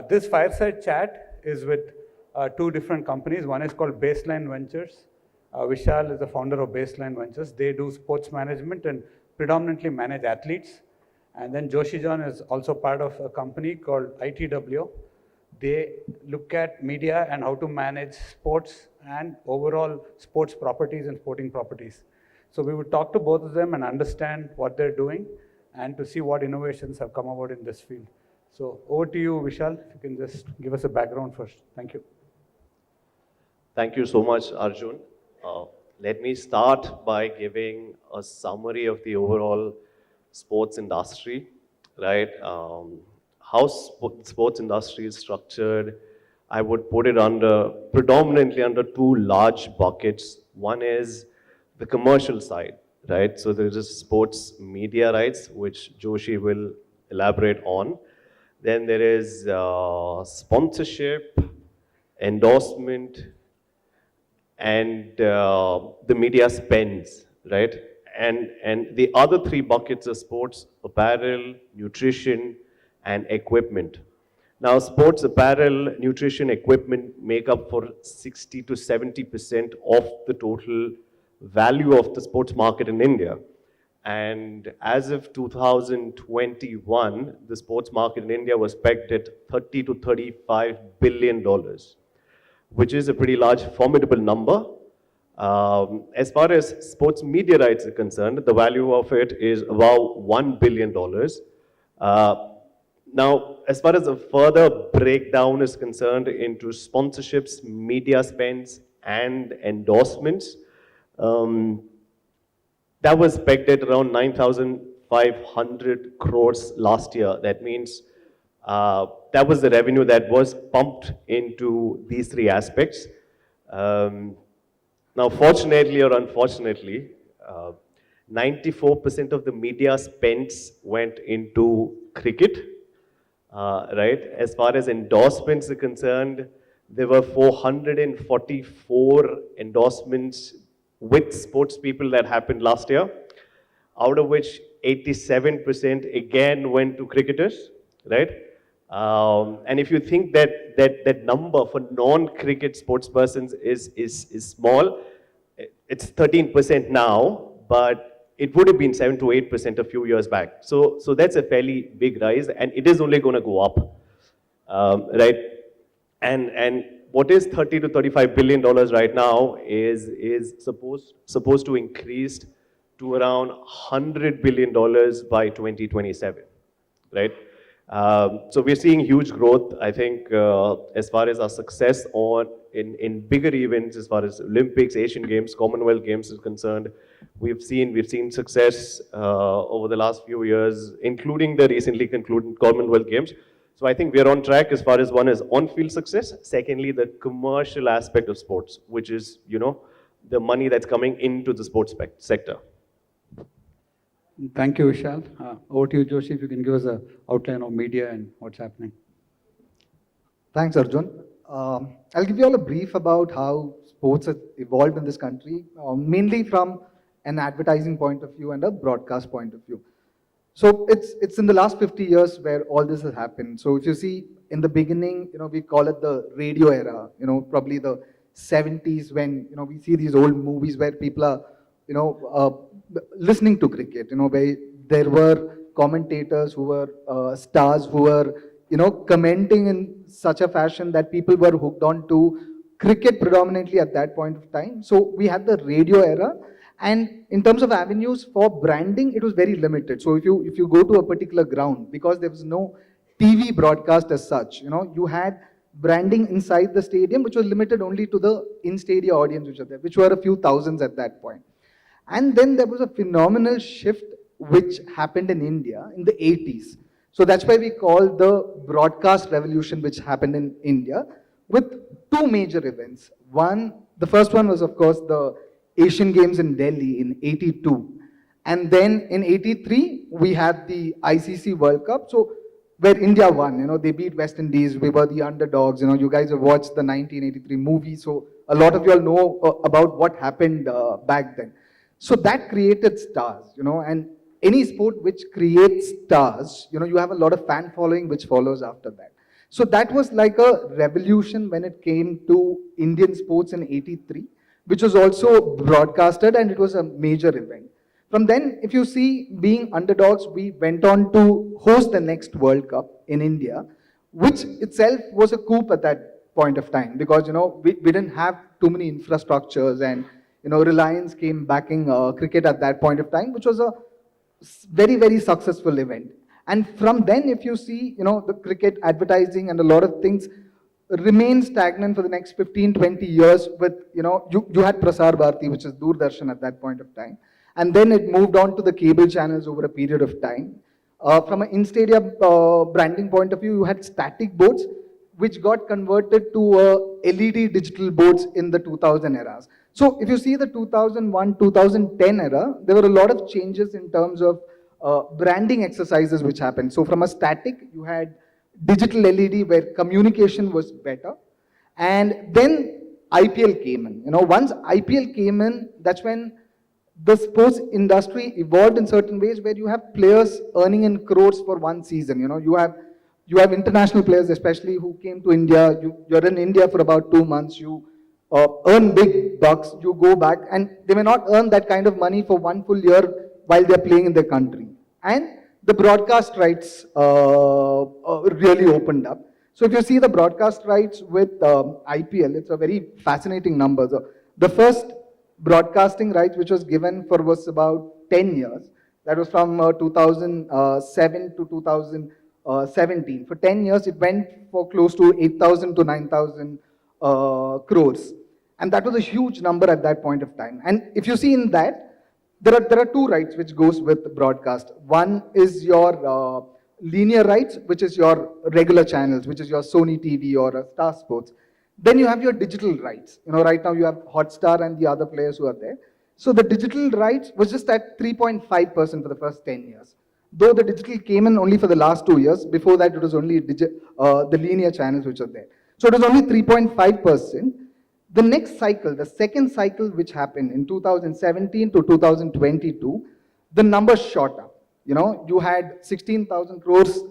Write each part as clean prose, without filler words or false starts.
This fireside chat is with two different companies. One is called Baseline Ventures. Vishal is the founder of Baseline Ventures. They do sports management and predominantly manage athletes. And then Joshi John is also part of a company called ITW. They look at media and how to manage sports and overall sports properties and sporting properties. So we would talk to both of them and understand what they're doing and to see what innovations have come about in this field. So over to you, Vishal, if you can just give us a background first. Thank you. Thank you so much, Arjun. Let me start by giving a summary of the overall sports industry, right? How sports industry is structured, I would put it predominantly under two large buckets. One is the commercial side, right? So there is sports media rights, which Joshi will elaborate on. Then there is sponsorship, endorsement, and the media spends, right? And the other three buckets are sports apparel, nutrition, and equipment. Now, sports apparel, nutrition, equipment make up for 60 to 70% of the total value of the sports market in India. And as of 2021, the sports market in India was pegged at $30 to $35 billion, which is a pretty large, formidable number. As far as sports media rights are concerned, the value of it is about $1 billion. Now, as far as a further breakdown is concerned into sponsorships, media spends, and endorsements, that was pegged at around 9,500 crores last year. That means that was the revenue that was pumped into these three aspects. Now, fortunately or unfortunately, 94% of the media spends went into cricket. Right? As far as endorsements are concerned, there were 444 endorsements with sports people that happened last year, out of which 87% again went to cricketers, right? And if you think that number for non-cricket sports persons is small, it's 13% now, but it would have been 7 to 8% a few years back. So that's a fairly big rise, and it is only going to go up, right? And what is $30 to $35 billion right now is supposed to increase to around $100 billion by 2027, right? So we're seeing huge growth, I think, as far as our success in bigger events, as far as Olympics, Asian Games, Commonwealth Games is concerned. We've seen success over the last few years, including the recently concluded Commonwealth Games. So I think we're on track as far as one is on-field success. Secondly, the commercial aspect of sports, which is, the money that's coming into the sports sector. Thank you, Vishal. Over to you, Joshi, if you can give us an outline of media and what's happening. Thanks, Arjun. I'll give you all a brief about how sports has evolved in this country, mainly from an advertising point of view and a broadcast point of view. So it's in the last 50 years where all this has happened. So if you see in the beginning, we call it the radio era, probably the 70s when, we see these old movies where people are, listening to cricket, where there were commentators who were stars who were, commenting in such a fashion that people were hooked on to cricket predominantly at that point of time. So we had the radio era. And in terms of avenues for branding, it was very limited. So if you go to a particular ground, because there was no TV broadcast as such, you had branding inside the stadium, which was limited only to the in-stadium audience which are there, which were a few thousands at that point. And then there was a phenomenal shift which happened in India in the 80s. So that's why we call the broadcast revolution which happened in India with two major events. The first one was, of course, the Asian Games in Delhi in 82. And then in 83, we had the ICC World Cup. So where India won, they beat West Indies. We were the underdogs. You guys have watched the 1983 movie. So a lot of you all know about what happened back then. So that created stars, and any sport which creates stars, you have a lot of fan following which follows after that. So that was like a revolution when it came to Indian sports in '83, which was also broadcasted and it was a major event. From then, if you see, being underdogs, we went on to host the next World Cup in India, which itself was a coup at that point of time because we didn't have too many infrastructures and Reliance came backing cricket at that point of time, which was a very successful event. And from then, if you see, the cricket advertising and a lot of things remain stagnant for the next 15, 20 years with, you had Prasar Bharati, which is Doordarshan at that point of time. And then it moved on to the cable channels over a period of time. From an in-stadium branding point of view, you had static boards, which got converted to LED digital boards in the 2000 eras. So if you see the 2001, 2010 era, there were a lot of changes in terms of branding exercises which happened. So from a static, you had digital LED where communication was better. And then IPL came in. Once IPL came in, that's when the sports industry evolved in certain ways where you have players earning in crores for one season. You have international players, especially who came to India. You're in India for about 2 months. You earn big bucks. You go back, and they may not earn that kind of money for 1 full year while they're playing in their country. And the broadcast rights really opened up. So if you see the broadcast rights with IPL, it's a very fascinating number. So the first broadcasting rights which was given for was about 10 years. That was from 2007 to 2017. For 10 years, it went for close to 8,000 to 9,000 crores. And that was a huge number at that point of time. And if you see in that, there are two rights which goes with broadcast. One is your linear rights, which is your regular channels, which is your Sony TV or Star Sports. Then you have your digital rights. Right now you have Hotstar and the other players who are there. So the digital rights was just at 3.5% for the first 10 years. Though the digital came in only for the last 2 years. Before that, it was only the linear channels which are there. So it was only 3.5%. The next cycle, the second cycle which happened in 2017 to 2022, the numbers shot up. You had 16,000 crores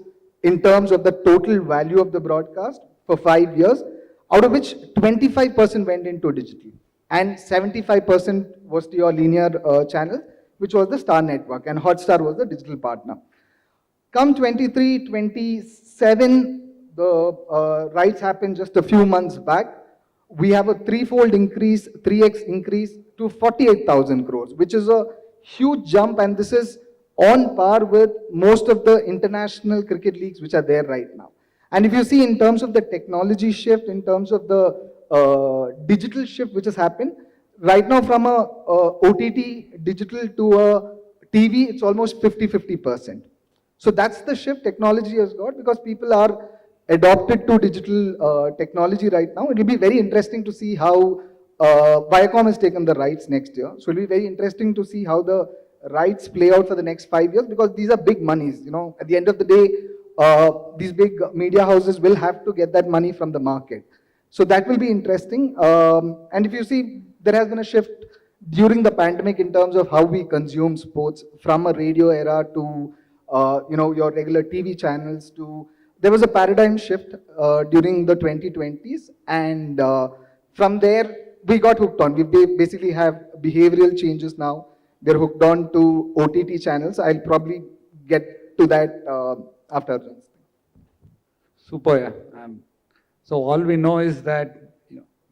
in terms of the total value of the broadcast for 5 years, out of which 25% went into digital and 75% was to your linear channel, which was the Star Network, and Hotstar was the digital partner. Come 23, 27, the rights happened just a few months back. We have a threefold increase, 3x increase to 48,000 crores, which is a huge jump, and this is on par with most of the international cricket leagues which are there right now. And if you see in terms of the technology shift, in terms of the digital shift which has happened, right now from a OTT digital to a TV, it's almost 50-50%. So that's the shift technology has got, because people are adopted to digital technology right now. It will be very interesting to see how Viacom has taken the rights next year. So it will be very interesting to see how the rights play out for the next 5 years, because these are big monies. At the end of the day, these big media houses will have to get that money from the market. So that will be interesting. And if you see, there has been a shift during the pandemic in terms of how we consume sports, from a radio era to your regular TV channels to, there was a paradigm shift during the 2020s, and from there we got hooked on. We basically have behavioral changes now. They're hooked on to OTT channels. I'll probably get to that after Arjun's thing. Super, yeah. So all we know is that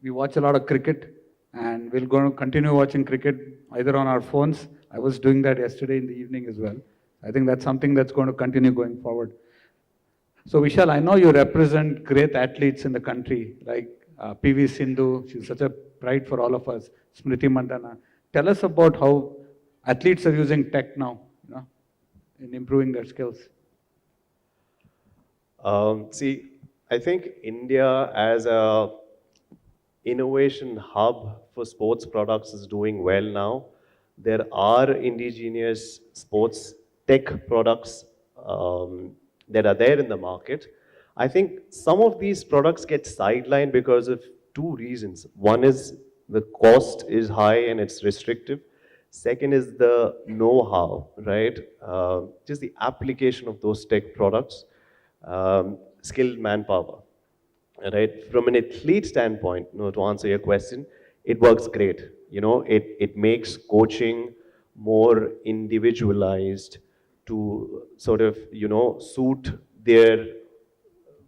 we watch a lot of cricket, and we're going to continue watching cricket either on our phones. I was doing that yesterday in the evening as well. I think that's something that's going to continue going forward. So Vishal, I know you represent great athletes in the country, like PV Sindhu. She's such a pride for all of us. Smriti Mandana. Tell us about how athletes are using tech now, in improving their skills. See, I think India as a innovation hub for sports products is doing well now. There are indigenous sports tech products that are there in the market. I think some of these products get sidelined because of two reasons. One is the cost is high and it's restrictive. Second is the know-how, right? Just the application of those tech products, skilled manpower. right? From an athlete standpoint, to answer your question, it works great. It makes coaching more individualized to sort of, suit their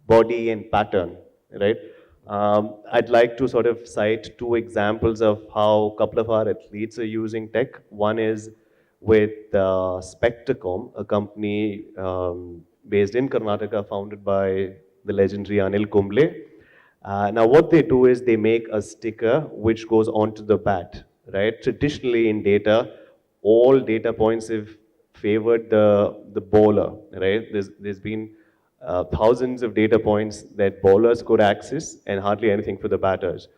body and pattern, right? I'd like to sort of cite two examples of how a couple of our athletes are using tech. One is with Spectacom, a company based in Karnataka, founded by the legendary Anil Kumble. Now, what they do is they make a sticker which goes onto the bat, right? Traditionally, in data, all data points have favored the bowler, right? There's been thousands of data points that bowlers could access and hardly anything for the batters.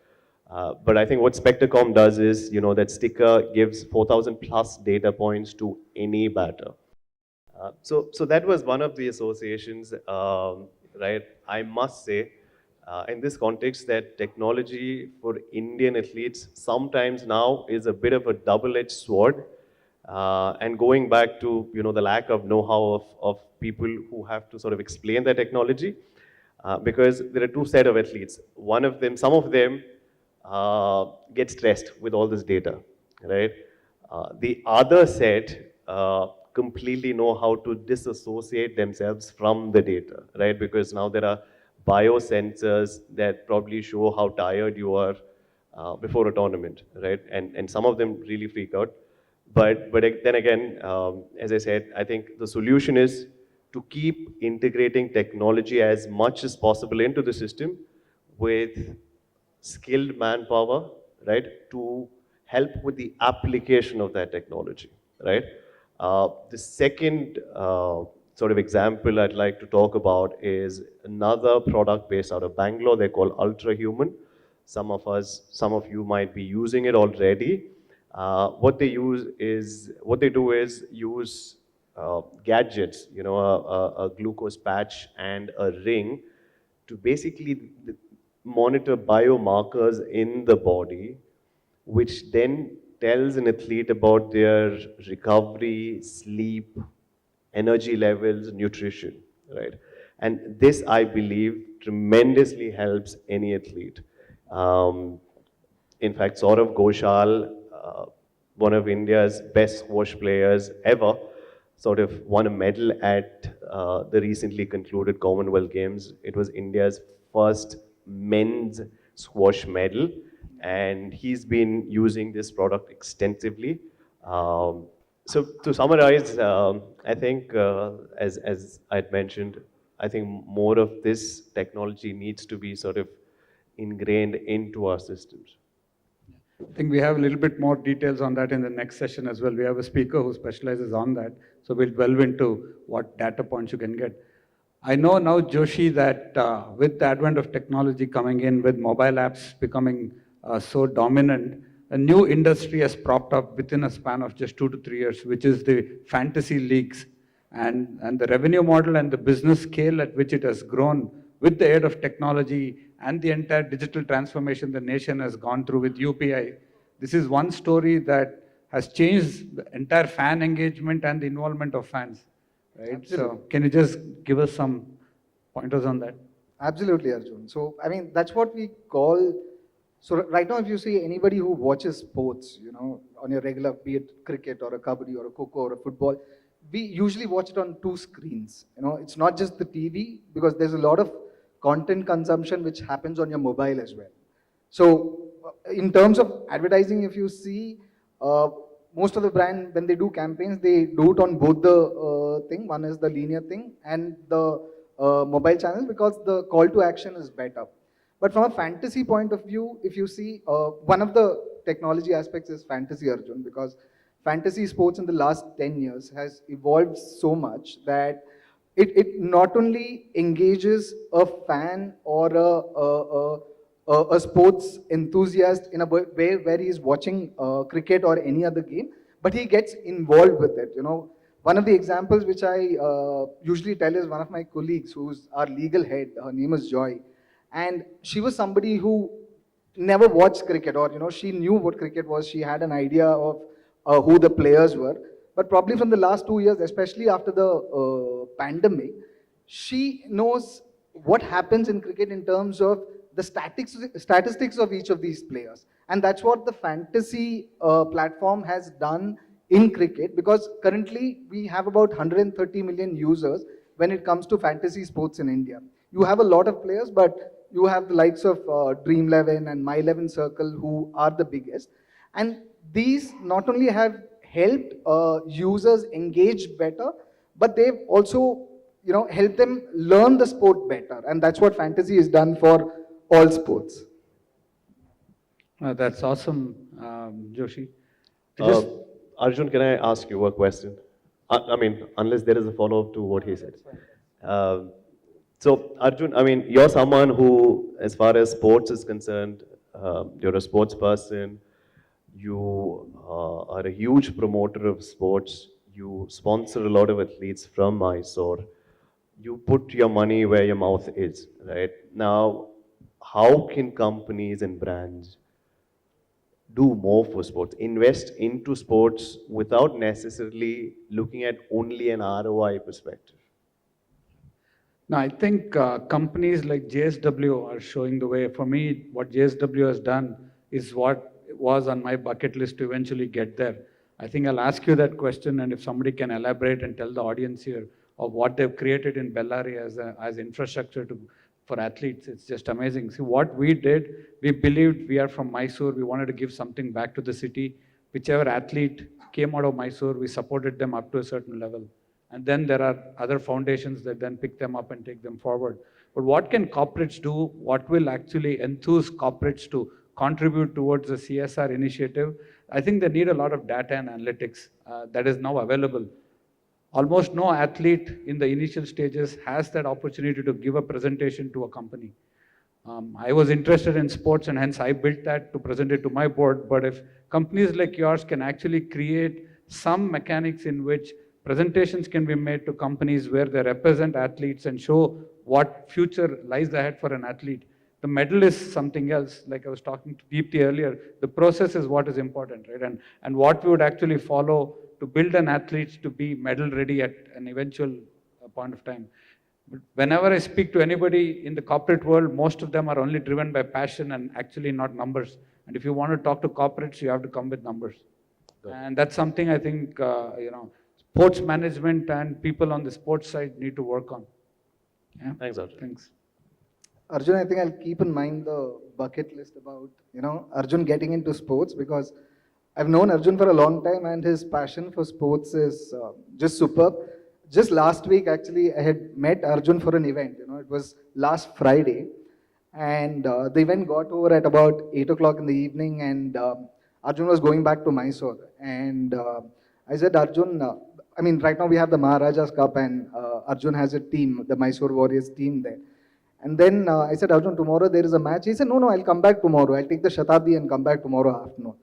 But I think what Spectacom does is, that sticker gives 4,000 plus data points to any batter. So that was one of the associations, right? I must say, in this context, that technology for Indian athletes sometimes now is a bit of a double-edged sword. And going back to the lack of know-how of people who have to sort of explain the technology, because there are two set of athletes. One of them, some of them get stressed with all this data, right? The other set completely know how to disassociate themselves from the data, right? Because now there are biosensors that probably show how tired you are before a tournament, right? And some of them really freak out. But then again, as I said, I think the solution is to keep integrating technology as much as possible into the system with skilled manpower, right, to help with the application of that technology, right? The second sort of example I'd like to talk about is another product based out of Bangalore. They're called Ultra Human. Some of you might be using it already. What they do is use gadgets, a glucose patch and a ring to basically monitor biomarkers in the body, which then tells an athlete about their recovery, sleep, energy levels, nutrition, right? And this, I believe, tremendously helps any athlete. In fact, Saurav Ghoshal, one of India's best squash players ever, sort of won a medal at the recently concluded Commonwealth Games. It was India's first men's squash medal, and he's been using this product extensively. So to summarize, I think as I'd mentioned, I think more of this technology needs to be sort of ingrained into our systems. I think we have a little bit more details on that in the next session as well. We have a speaker who specializes on that. So we'll delve into what data points you can get. I know now, Joshi, that with the advent of technology coming in, with mobile apps becoming so dominant, a new industry has propped up within a span of just 2 to 3 years, which is the fantasy leagues. And the revenue model and the business scale at which it has grown with the aid of technology and the entire digital transformation the nation has gone through with UPI. This is one story that has changed the entire fan engagement and the involvement of fans, right? Absolutely. So can you just give us some pointers on that? Absolutely, Arjun. So, I mean, that's what we call. So, right now, if you see anybody who watches sports, on your regular, be it cricket or a kabaddi or a kho or a football, we usually watch it on two screens. It's not just the TV, because there's a lot of content consumption which happens on your mobile as well. So, in terms of advertising, if you see, most of the brand, when they do campaigns, they do it on both the thing. One is the linear thing and the mobile channel, because the call to action is better. But from a fantasy point of view, if you see, one of the technology aspects is fantasy, Arjun, because fantasy sports in the last 10 years has evolved so much that it not only engages a fan or a sports enthusiast in a way where he is watching cricket or any other game, but he gets involved with it. One of the examples which I usually tell is one of my colleagues, who's our legal head. Her name is Joy, and she was somebody who never watched cricket, or she knew what cricket was. She had an idea of who the players were, but probably from the last 2 years, especially after the pandemic, she knows what happens in cricket in terms of the statistics of each of these players. And that's what the fantasy platform has done in cricket, because currently we have about 130 million users when it comes to fantasy sports in India. You have a lot of players, but you have the likes of Dream 11 and My 11 Circle, who are the biggest. And these not only have helped users engage better, but they've also helped them learn the sport better. And that's what fantasy is done for all sports. That's awesome, Joshi. Uh, Arjun, can I ask you a question? I mean, unless there is a follow-up to what he said. So, Arjun, I mean, you're someone who, as far as sports is concerned, you're a sports person. You are a huge promoter of sports. You sponsor a lot of athletes from Mysore. You put your money where your mouth is, right? Now, how can companies and brands do more for sports, invest into sports without necessarily looking at only an ROI perspective? Now, I think companies like JSW are showing the way. For me, what JSW has done is what was on my bucket list to eventually get there. I think I'll ask you that question, and if somebody can elaborate and tell the audience here of what they've created in Bellary as infrastructure for athletes, it's just amazing. See, what we did, we believed, we are from Mysore, we wanted to give something back to the city. Whichever athlete came out of Mysore, we supported them up to a certain level. And then there are other foundations that then pick them up and take them forward. But what can corporates do? What will actually enthuse corporates to contribute towards the CSR initiative? I think they need a lot of data and analytics that is now available. Almost no athlete in the initial stages has that opportunity to give a presentation to a company. I was interested in sports, and hence I built that to present it to my board. But if companies like yours can actually create some mechanics in which presentations can be made to companies where they represent athletes and show what future lies ahead for an athlete. The medal is something else. Like I was talking to Deepti earlier, the process is what is important, right? And what we would actually follow to build an athlete to be medal ready at an eventual point of time. But whenever I speak to anybody in the corporate world, most of them are only driven by passion and actually not numbers. And if you want to talk to corporates, you have to come with numbers. Good. And that's something I think, sports management and people on the sports side need to work on. Yeah? Thanks, Arjun. Thanks. Arjun, I think I'll keep in mind the bucket list about, Arjun getting into sports, because I've known Arjun for a long time and his passion for sports is just superb. Just last week, actually, I had met Arjun for an event. It was last Friday, and the event got over at about 8 o'clock in the evening, and Arjun was going back to Mysore. And I said, Arjun, right now we have the Maharaja's Cup, and Arjun has a team, the Mysore Warriors team there. And then I said, Arjun, tomorrow there is a match. He said, no, I'll come back tomorrow. I'll take the Shatabdi and come back tomorrow afternoon.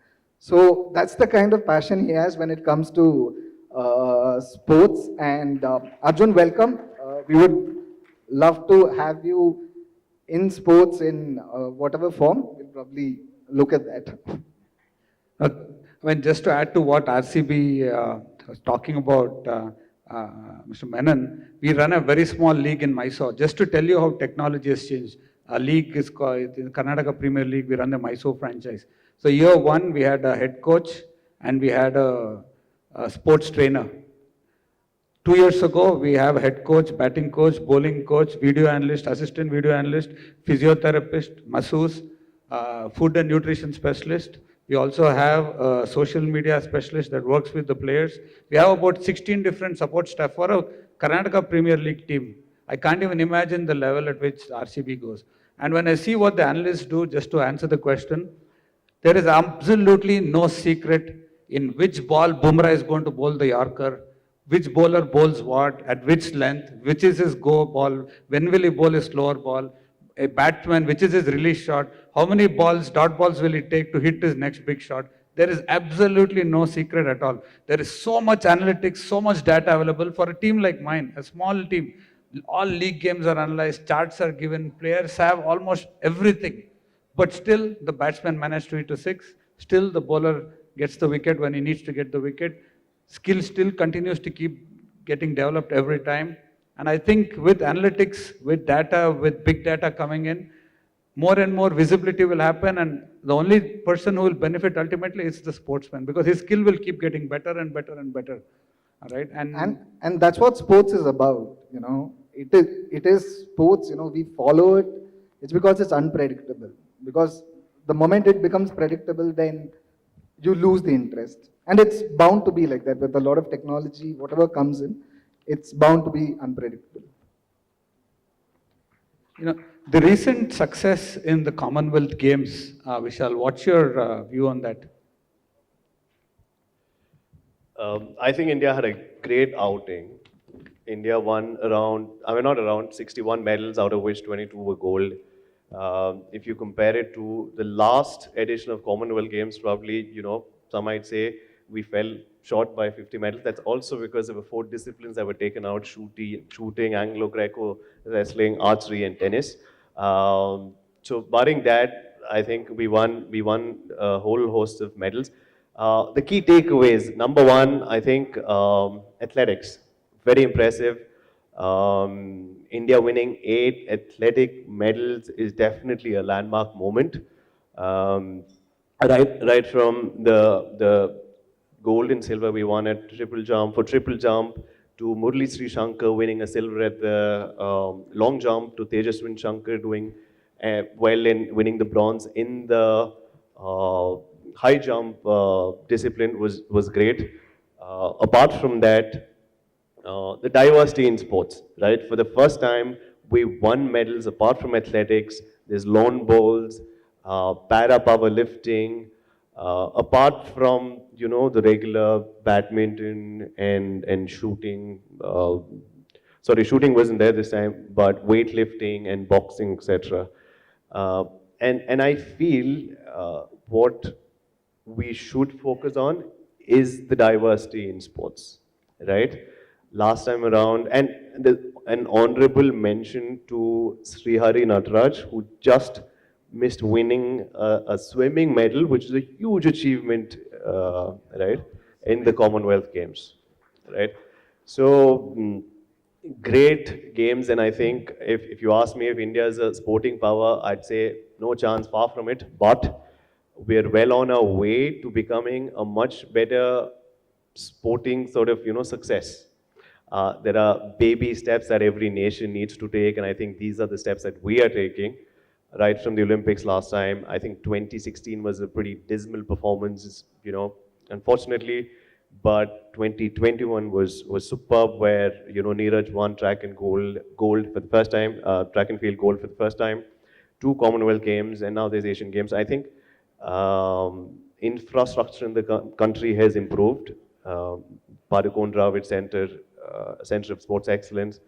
So that's the kind of passion he has when it comes to sports. And Arjun, welcome. We would love to have you in sports in whatever form. We'll probably look at that. Just to add to what RCB was talking about, Mr. Menon, we run a very small league in Mysore. Just to tell you how technology has changed. Our league is called the Karnataka Premier League. We run the Mysore franchise. So year one, we had a head coach and we had a sports trainer. 2 years ago, we have a head coach, batting coach, bowling coach, video analyst, assistant video analyst, physiotherapist, masseuse, food and nutrition specialist. We also have a social media specialist that works with the players. We have about 16 different support staff for a Karnataka Premier League team. I can't even imagine the level at which RCB goes. And when I see what the analysts do, just to answer the question, there is absolutely no secret in which ball Bumrah is going to bowl the Yorker, which bowler bowls what, at which length, which is his go ball, when will he bowl his slower ball, a batsman, which is his release shot, how many balls, dot balls will he take to hit his next big shot. There is absolutely no secret at all. There is so much analytics, so much data available for a team like mine, a small team. All league games are analyzed, charts are given, players have almost everything. But still, the batsman managed to hit a six. Still, the bowler gets the wicket when he needs to get the wicket. Skill still continues to keep getting developed every time. And I think with analytics, with data, with big data coming in, more and more visibility will happen, and the only person who will benefit ultimately is the sportsman, because his skill will keep getting better and better and better. All right, And that's what sports is about, you know. It is sports, you know, we follow it. It's because it's unpredictable. Because the moment it becomes predictable, then you lose the interest. And it's bound to be like that with a lot of technology, whatever comes in, it's bound to be unpredictable. you know, the recent success in the Commonwealth Games, Vishal, what's your view on that? I think India had a great outing. India won not around, 61 medals, out of which 22 were gold. If you compare it to the last edition of Commonwealth Games, probably, some might say we fell short by 50 medals. That's also because there were 4 disciplines that were taken out: shooting, Anglo-Greco, wrestling, archery, and tennis. So barring that, I think we won a whole host of medals. The key takeaways: number one, I think athletics, very impressive. India winning 8 athletic medals is definitely a landmark moment. Right from the gold and silver we won at triple jump, to Murli Sri Shankar winning a silver at the long jump, to Tejaswin Shankar doing well in winning the bronze in the high jump discipline was great. Apart from that, the diversity in sports, right? For the first time, we won medals apart from athletics. There's lawn bowls, para powerlifting, apart from the regular badminton and shooting. Sorry, shooting wasn't there this time, but weightlifting and boxing, etc. And I feel what we should focus on is the diversity in sports, right? Last time around, and an honorable mention to Srihari Nataraj, who just missed winning a swimming medal, which is a huge achievement, right, in the Commonwealth Games, right? So, great games, and I think if you ask me if India is a sporting power, I'd say no chance, far from it, but we're well on our way to becoming a much better sporting sort of, success. There are baby steps that every nation needs to take, and I think these are the steps that we are taking. Right from the Olympics last time, I think 2016 was a pretty dismal performance, unfortunately, but 2021 was superb, where Neeraj won track and gold for the first time, track and field gold for the first time, 2 Commonwealth Games, and now there's Asian Games. I think infrastructure in the country has improved. Padukone Dravid Center of Sports Excellence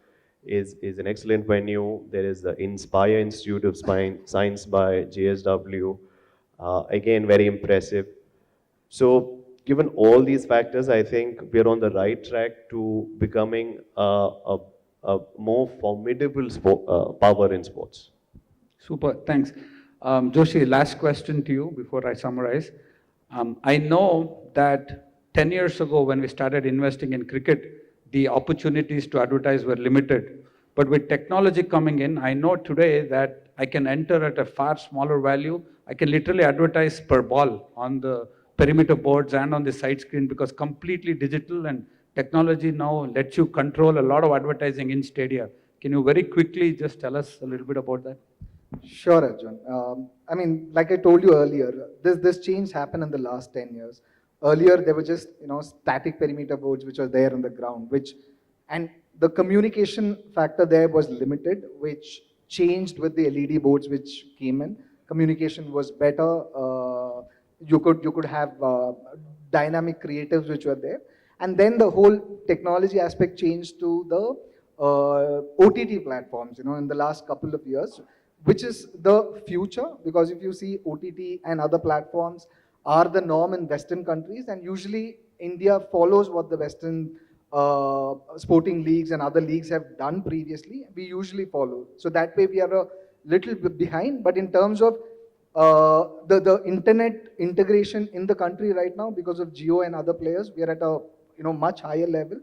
is an excellent venue. There is the Inspire Institute of Science by JSW. Again, very impressive. So, given all these factors, I think we're on the right track to becoming a more formidable power in sports. Super, thanks. Joshi, last question to you before I summarize. I know that 10 years ago when we started investing in cricket, the opportunities to advertise were limited. But with technology coming in, I know today that I can enter at a far smaller value. I can literally advertise per ball on the perimeter boards and on the side screen, because completely digital, and technology now lets you control a lot of advertising in stadia. Can you very quickly just tell us a little bit about that? Sure, Arjun. I mean, like I told you earlier, this change happened in the last 10 years. Earlier, there were just static perimeter boards which were there on the ground, and the communication factor there was limited, which changed with the LED boards which came in. Communication was better. You could have dynamic creatives which were there, and then the whole technology aspect changed to the OTT platforms. In the last couple of years, which is the future, because if you see, OTT and other platforms are the norm in Western countries, and usually India follows what the Western sporting leagues and other leagues have done previously. We usually follow. So that way we are a little bit behind, but in terms of the internet integration in the country right now, because of Jio and other players, we are at a much higher level.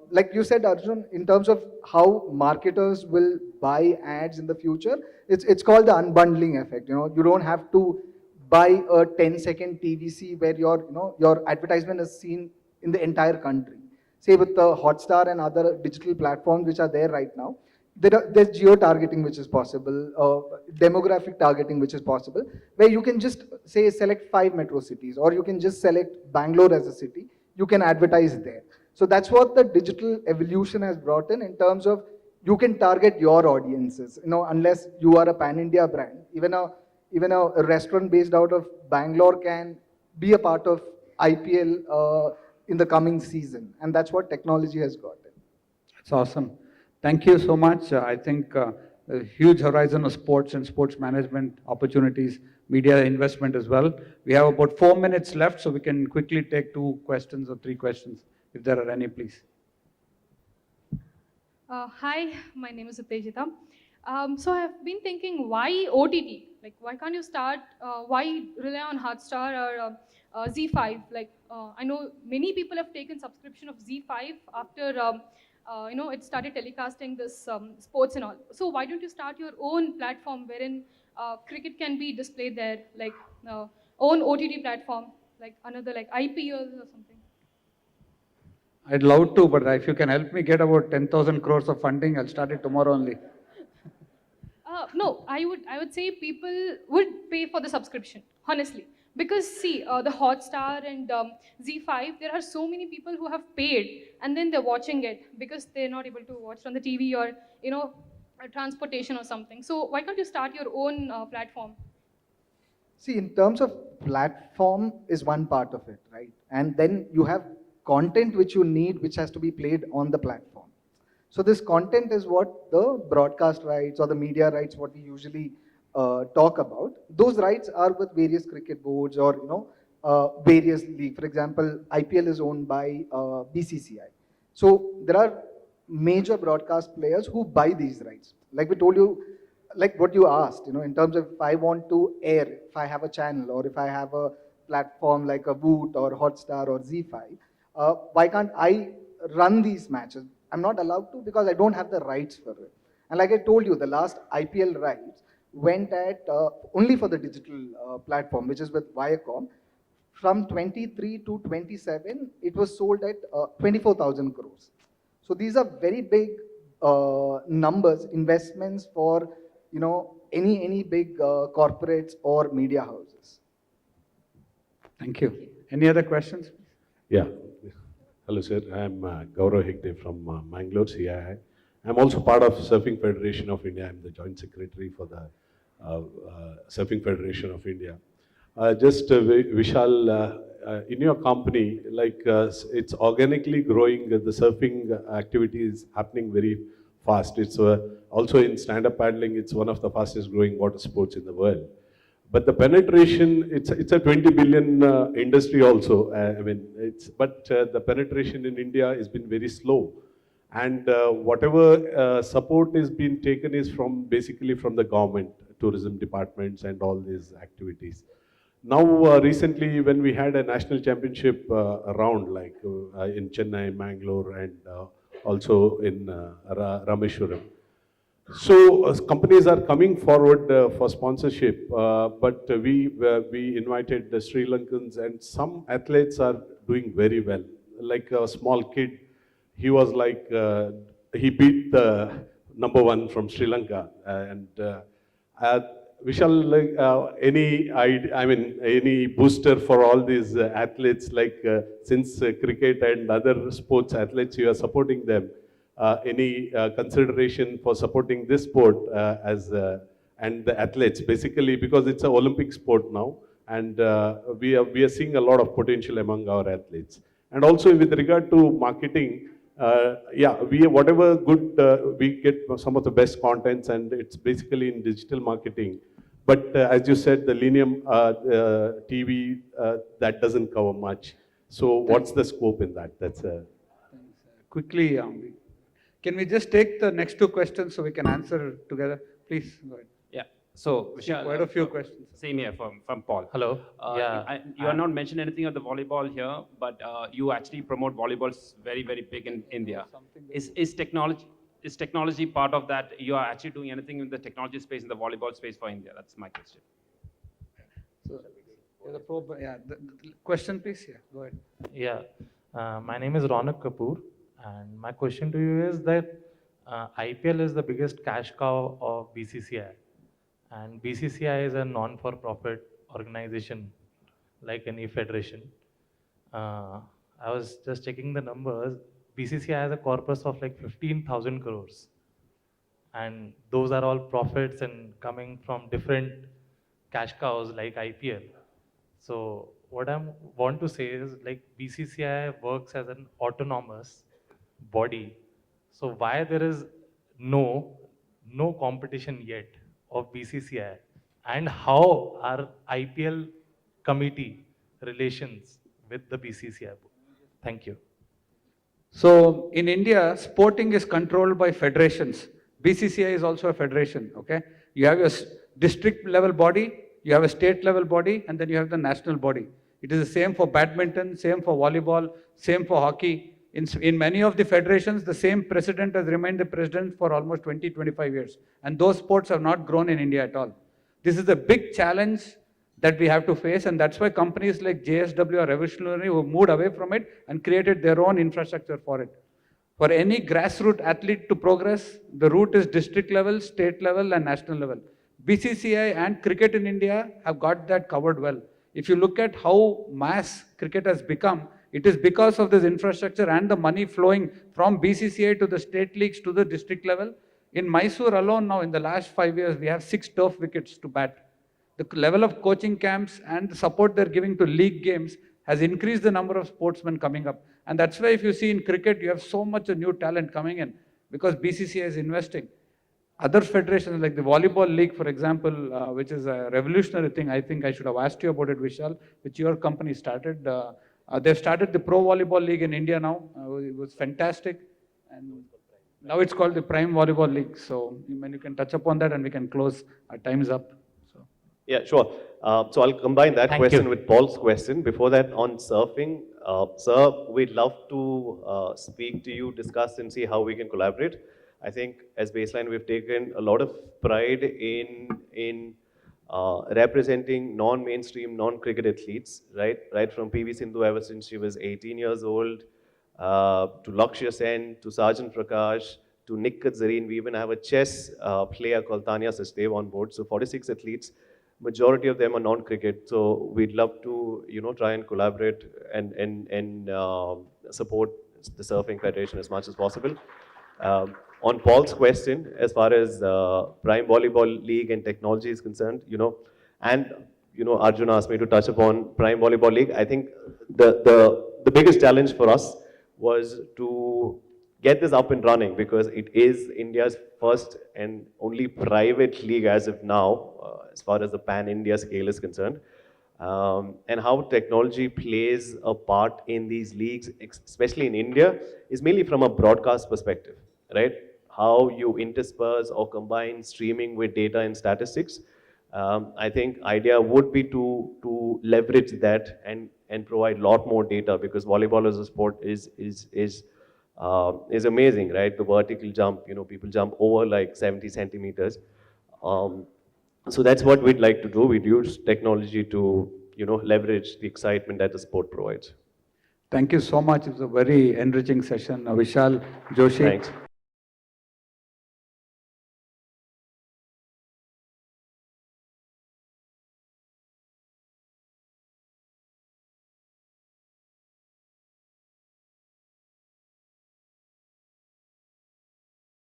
Like you said, Arjun, in terms of how marketers will buy ads in the future, it's called the unbundling effect. You don't have to buy a 10-second TVC where your advertisement is seen in the entire country. Say with the Hotstar and other digital platforms which are there right now, there's geo-targeting which is possible, demographic targeting which is possible, where you can just say select 5 metro cities, or you can just select Bangalore as a city, you can advertise there. So that's what the digital evolution has brought in terms of you can target your audiences, unless you are a pan-India brand. Even a restaurant based out of Bangalore can be a part of IPL in the coming season, and that's what technology has got in. That's awesome. Thank you so much. I think a huge horizon of sports and sports management opportunities, media investment as well. We have about 4 minutes left, so we can quickly take 2 questions or 3 questions, if there are any, please. Hi, my name is Uttejita. So I've been thinking, why OTT? Like, why can't you start, why rely on Hotstar or Z5? Like, I know many people have taken subscription of Z5 after, it started telecasting this sports and all. So why don't you start your own platform wherein cricket can be displayed there, like own OTT platform, like another like IPL or something? I'd love to, but if you can help me get about 10,000 crores of funding, I'll start it tomorrow only. No, I would say people would pay for the subscription, honestly. Because see, the Hotstar and Z5, there are so many people who have paid and then they're watching it because they're not able to watch on the TV or, transportation or something. So why can't you start your own platform? See, in terms of platform is one part of it, right? And then you have content which you need, which has to be played on the platform. So this content is what the broadcast rights or the media rights, what we usually talk about. Those rights are with various cricket boards or various league. For example, IPL is owned by BCCI. So there are major broadcast players who buy these rights. Like we told you, like what you asked, in terms of if I want to air, if I have a channel or if I have a platform like a Voot or Hotstar or Z5, why can't I run these matches? I'm not allowed to because I don't have the rights for it. And like I told you, the last IPL rights went at only for the digital platform, which is with Viacom. From 23 to 27, it was sold at 24,000 crores. So these are very big numbers, investments for any big corporates or media houses. Thank you. Any other questions? Yeah. Hello, sir. I'm Gaurav Hegde from Mangalore, CII. I'm also part of Surfing Federation of India. I'm the Joint Secretary for the Surfing Federation of India. Vishal, in your company, it's organically growing, the surfing activity is happening very fast. It's also in stand-up paddling, it's one of the fastest growing water sports in the world. But the penetration, it's a 20 billion industry also. The penetration in India has been very slow. And whatever support is being taken is basically from the government, tourism departments and all these activities. Now, recently, when we had a national championship around, in Chennai, Mangalore, and also in Rameshwaram. So companies are coming forward for sponsorship, but we invited the Sri Lankans, and some athletes are doing very well. Like a small kid, he was he beat the #1 from Sri Lanka, Vishal, any booster for all these athletes, since cricket and other sports athletes, you are supporting them. Any consideration for supporting this sport and the athletes, basically, because it's an Olympic sport now, and we are seeing a lot of potential among our athletes. And also with regard to marketing, whatever good, we get some of the best contents, and it's basically in digital marketing. But as you said, the linear TV, that doesn't cover much. So what's the scope in that? That's Quickly, can we just take the next 2 questions so we can answer together? Please, go ahead. Yeah. So, Vishal, Quite a few questions. same here from Paul. Hello. You have not mentioned anything of the volleyball here, but you actually promote volleyball very, very big in India. Is technology part of that? You are actually doing anything in the technology space, in the volleyball space for India? That's my question. So, the question, please. Yeah, go ahead. Yeah. My name is Ronak Kapoor, and my question to you is that IPL is the biggest cash cow of BCCI, and BCCI is a non-for-profit organization like any federation. I was just checking the numbers. BCCI has a corpus of like 15,000 crores, and those are all profits and coming from different cash cows like IPL. So what I want to say is like BCCI works as an autonomous body. So why there is no competition yet of BCCI, and how are IPL committee relations with the BCCI? Thank you. So in India, sporting is controlled by federations. BCCI is also a federation, okay? You have your district level body, you have a state level body, and then you have the national body. It is the same for badminton, same for volleyball, same for hockey. In many of the federations, the same president has remained the president for almost 20, 25 years. And those sports have not grown in India at all. This is a big challenge that we have to face, and that's why companies like JSW are revolutionary, who moved away from it and created their own infrastructure for it. For any grassroots athlete to progress, the route is district level, state level, and national level. BCCI and cricket in India have got that covered well. If you look at how mass cricket has become, it is because of this infrastructure and the money flowing from BCCI to the state leagues to the district level. In Mysore alone now, in the last 5 years, we have 6 turf wickets to bat. The level of coaching camps and the support they're giving to league games has increased the number of sportsmen coming up. And that's why if you see in cricket, you have so much new talent coming in because BCCI is investing. Other federations like the volleyball league, for example, which is a revolutionary thing, I think I should have asked you about it, Vishal, which your company started. They've started the Pro Volleyball League in India now. It was fantastic. And now it's called the Prime Volleyball League. So you can touch upon that and we can close. Our time's up. Yeah, sure. So I'll combine that Thank question you. with Paul's question. Before that, on surfing, sir, we'd love to speak to you, discuss and see how we can collaborate. I think as Baseline, we've taken a lot of pride in representing non-mainstream, non-cricket athletes, right? Right from PV Sindhu ever since she was 18 years old, to Lakshya Sen, to Sarjan Prakash, to Nick Zareen. We even have a chess player called Tanya Sachdev on board. So 46 athletes. Majority of them are non-cricket, so we'd love to, try and collaborate and support the Surfing Federation as much as possible. On Paul's question, as far as Prime Volleyball League and technology is concerned, Arjun asked me to touch upon Prime Volleyball League. I think the biggest challenge for us was to get this up and running because it is India's first and only private league as of now, as far as the pan-India scale is concerned. And how technology plays a part in these leagues, especially in India, is mainly from a broadcast perspective, right? How you intersperse or combine streaming with data and statistics. I think idea would be to leverage that and provide a lot more data because volleyball as a sport is amazing, right? The vertical jump, people jump over like 70 centimeters. So that's what we'd like to do. We'd use technology to, leverage the excitement that the sport provides. Thank you so much. It was a very enriching session. Vishal Joshi. Thanks.